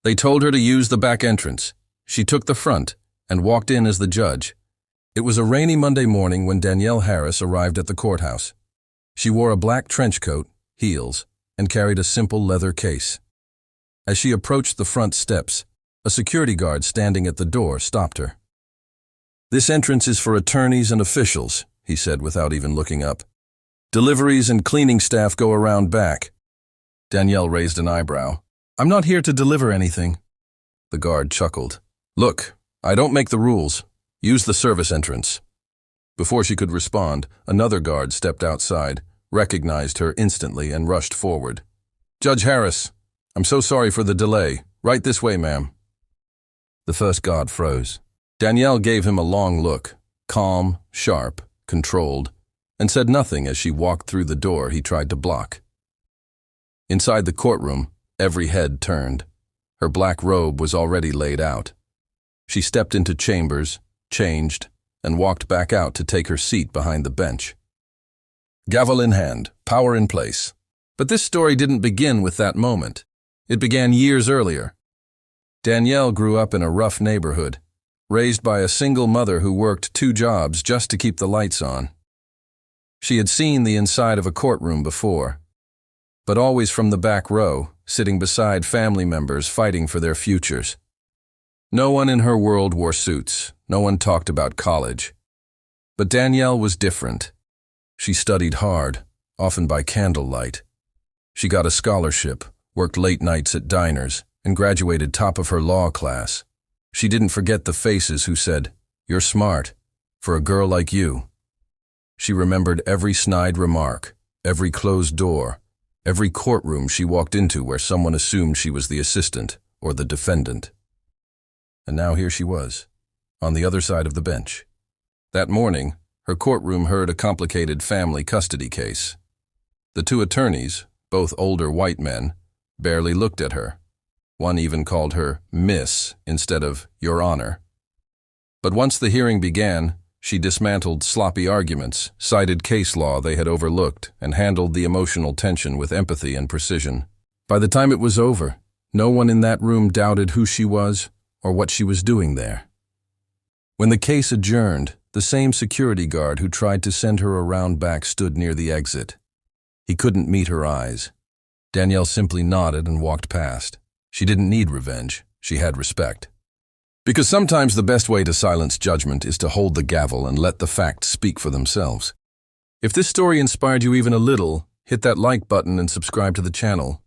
They told her to use the back entrance. She took the front and walked in as the judge. It was a rainy Monday morning when Danielle Harris arrived at the courthouse. She wore a black trench coat, heels, and carried a simple leather case. As she approached the front steps, a security guard standing at the door stopped her. "This entrance is for attorneys and officials," he said without even looking up. "Deliveries and cleaning staff go around back." Danielle raised an eyebrow. "I'm not here to deliver anything." The guard chuckled. "Look, I don't make the rules. Use the service entrance." Before she could respond, another guard stepped outside, recognized her instantly, and rushed forward. "Judge Harris, I'm so sorry for the delay. Right this way, ma'am." The first guard froze. Danielle gave him a long look, calm, sharp, controlled, and said nothing as she walked through the door he tried to block. Inside the courtroom, every head turned. Her black robe was already laid out. She stepped into chambers, changed, and walked back out to take her seat behind the bench. Gavel in hand, power in place. But this story didn't begin with that moment. It began years earlier. Danielle grew up in a rough neighborhood, raised by a single mother who worked 2 jobs just to keep the lights on. She had seen the inside of a courtroom before, but always from the back row, sitting beside family members fighting for their futures. No one in her world wore suits. No one talked about college. But Danielle was different. She studied hard, often by candlelight. She got a scholarship, worked late nights at diners, and graduated top of her law class. She didn't forget the faces who said, "You're smart, for a girl like you." She remembered every snide remark, every closed door, every courtroom she walked into where someone assumed she was the assistant or the defendant. And now here she was, on the other side of the bench. That morning, her courtroom heard a complicated family custody case. The 2 attorneys, both older white men, barely looked at her. One even called her Miss instead of Your Honor. But once the hearing began, she dismantled sloppy arguments, cited case law they had overlooked, and handled the emotional tension with empathy and precision. By the time it was over, no one in that room doubted who she was or what she was doing there. When the case adjourned, the same security guard who tried to send her around back stood near the exit. He couldn't meet her eyes. Danielle simply nodded and walked past. She didn't need revenge. She had respect. Because sometimes the best way to silence judgment is to hold the gavel and let the facts speak for themselves. If this story inspired you even a little, hit that like button and subscribe to the channel.